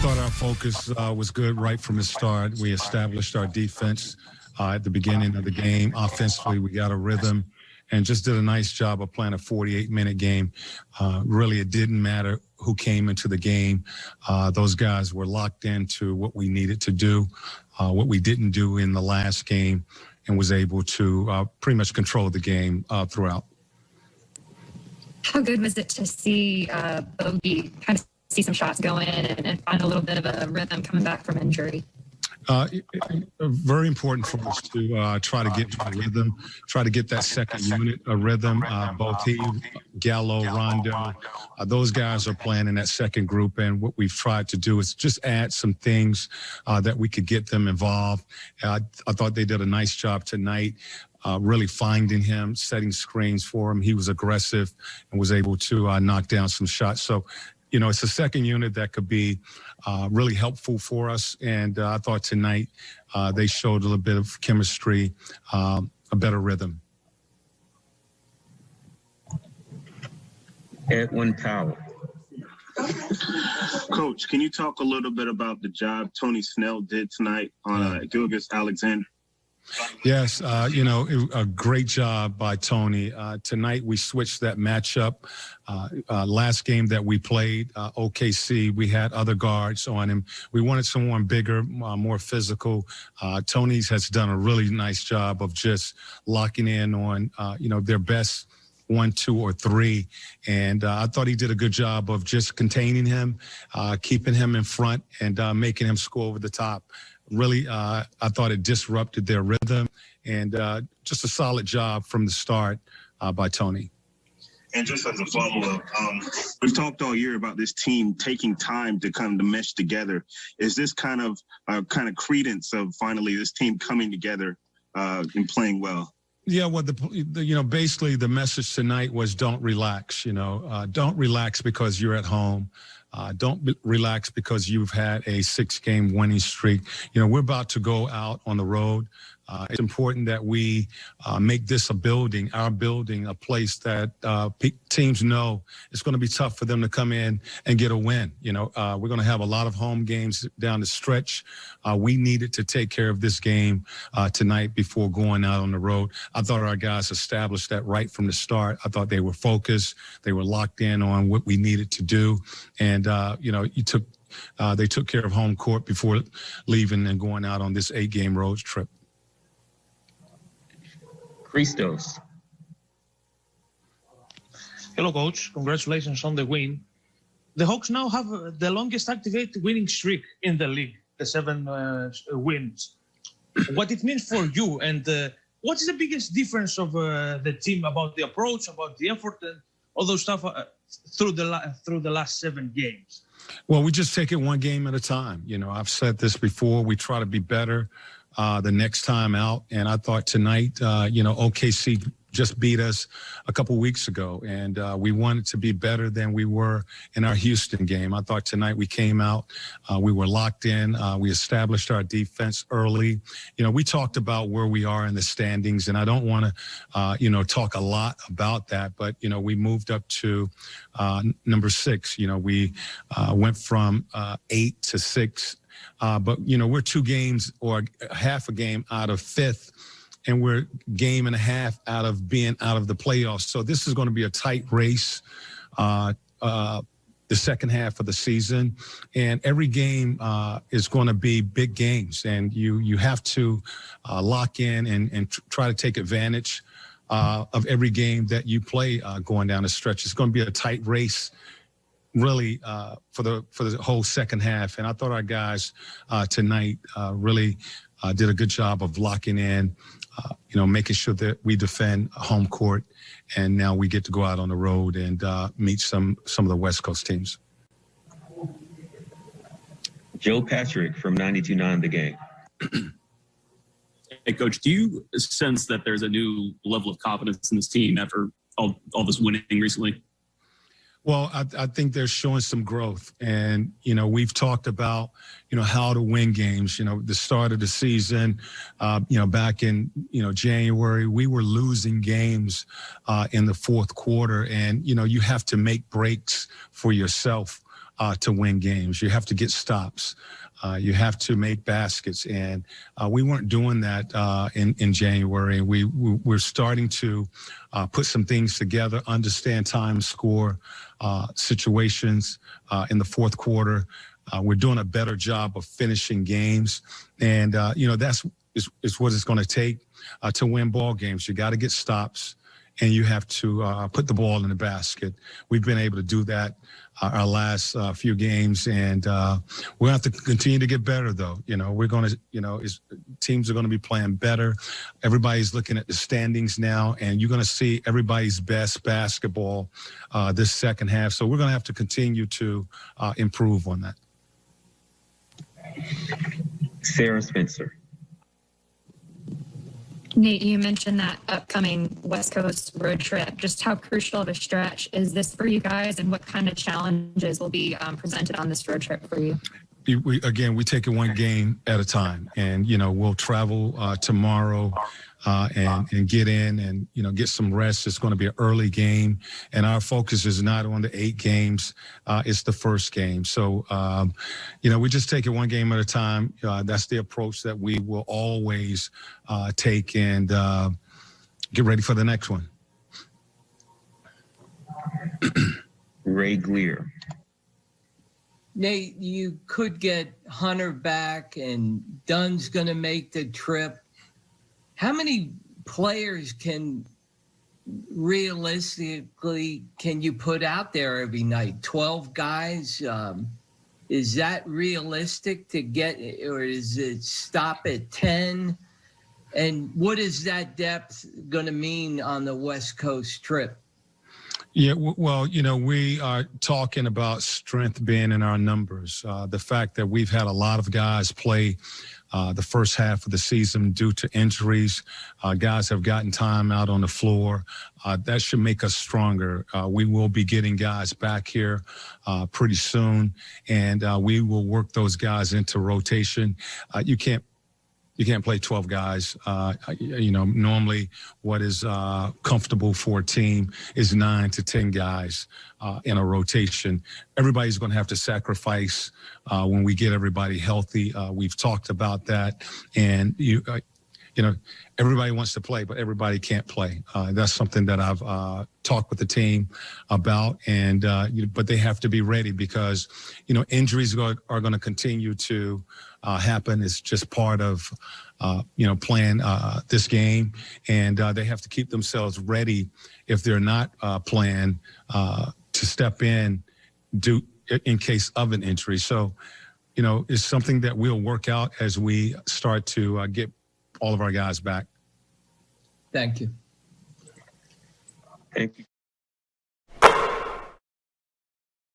thought our focus was good right from the start. We established our defense at the beginning of the game. Offensively, we got a rhythm and just did a nice job of playing a 48-minute game. Really, it didn't matter who came into the game. Those guys were locked into what we needed to do, what we didn't do in the last game, and was able to pretty much control the game throughout. How good was it to see Bogey kind of see some shots go in and find a little bit of a rhythm coming back from injury? Very important for us to try to get to a rhythm, try to get that second unit a rhythm. Both he, Gallo, Rondo, those guys are playing in that second group. And what we've tried to do is just add some things that we could get them involved. I thought they did a nice job tonight. Really finding him, setting screens for him. He was aggressive and was able to knock down some shots. So, you know, it's a second unit that could be really helpful for us. And I thought tonight they showed a little bit of chemistry, a better rhythm. Edwin Powell. Coach, can you talk a little bit about the job Tony Snell did tonight on Gilgeous-Alexander? Yes, you know, a great job by Tony. Tonight we switched that matchup. Last game that we played, OKC, we had other guards on him. We wanted someone bigger, more physical. Tony has done a really nice job of just locking in on, you know, their best 1, 2, or 3. And I thought he did a good job of just containing him, keeping him in front, and making him score over the top. Really, I thought it disrupted their rhythm, and just a solid job from the start by Tony. And just as a follow-up, we've talked all year about this team taking time to kind of mesh together. Is this kind of credence of finally this team coming together and playing well? Yeah, well, you know, basically the message tonight was don't relax. You know, don't relax because you're at home. Don't relax because you've had a 6-game winning streak. You know, we're about to go out on the road. It's important that we make this a building, our building, a place that teams know it's going to be tough for them to come in and get a win. You know, we're going to have a lot of home games down the stretch. We needed to take care of this game tonight before going out on the road. I thought our guys established that right from the start. I thought they were focused. They were locked in on what we needed to do. And, you know, they took care of home court before leaving and going out on this 8-game road trip. Christos. Hello, Coach. Congratulations on the win. The Hawks now have the longest activated winning streak in the league, the 7 wins. What it means for you, and what is the biggest difference of the team about the approach, about the effort, and all those stuff through the last 7 games? Well, we just take it one game at a time. You know, I've said this before. We try to be better the next time out. And I thought tonight, you know, OKC just beat us a couple weeks ago, and we wanted to be better than we were in our Houston game. I thought tonight we came out, we were locked in, we established our defense early. You know, we talked about where we are in the standings, and I don't want to, you know, talk a lot about that, but, you know, we moved up to number 6. You know, we went from 8 to 6. But, you know, we're 2 games or half a game out of 5th, and we're a game and a half out of being out of the playoffs. So this is going to be a tight race the second half of the season. And every game is going to be big games. And you have to lock in and try to take advantage of every game that you play going down the stretch. It's going to be a tight race, really, for the whole second half. And I thought our guys tonight really did a good job of locking in, you know, making sure that we defend home court. And now we get to go out on the road and meet some of the West Coast teams. Joe Patrick from 92.9 The Game. Hey, Coach, do you sense that there's a new level of confidence in this team after all this winning recently? Well, I think they're showing some growth. And, you know, we've talked about, you know, how to win games. You know, the start of the season, you know, back in, you know, January, we were losing games in the fourth quarter. And, you know, you have to make breaks for yourself to win games. You have to get stops. You have to make baskets, and we weren't doing that in January. We're starting to put some things together, understand time, score situations in the fourth quarter. We're doing a better job of finishing games, and that's what it's going to take to win ball games. You got to get stops, and you have to put the ball in the basket. We've been able to do that our last few games, and we'll have to continue to get better, though. We're going to, teams are going to be playing better. Everybody's looking at the standings now, and you're going to see everybody's best basketball this second half. So we're going to have to continue to improve on that. Sarah Spencer. Nate, you mentioned that upcoming West Coast road trip. Just how crucial of a stretch is this for you guys, and what kind of challenges will be presented on this road trip for you? We take it one game at a time, and we'll travel tomorrow and get in and get some rest. It's going to be an early game, and our focus is not on the 8 games. It's the first game. So we just take it one game at a time. That's the approach that we will always take, and get ready for the next one. Ray Gleer. Nate, you could get Hunter back, and Dunn's going to make the trip. How many players can realistically you put out there every night? 12 guys? Is that realistic to get, or is it stop at 10? And what is that depth going to mean on the West Coast trip? Yeah, well, we are talking about strength being in our numbers. The fact that we've had a lot of guys play the first half of the season due to injuries. Guys have gotten time out on the floor. That should make us stronger. We will be getting guys back here pretty soon, and we will work those guys into rotation. You can't play 12 guys. Normally what is comfortable for a team is 9 to 10 guys in a rotation. Everybody's going to have to sacrifice when we get everybody healthy. We've talked about that, and everybody wants to play, but everybody can't play. That's something that I've talked with the team about, and but they have to be ready because injuries are going to continue to happen. It's just part of playing this game, and they have to keep themselves ready if they're not playing to step in in case of an injury. So it's something that we'll work out as we start to get all of our guys back. Thank you. Thank you.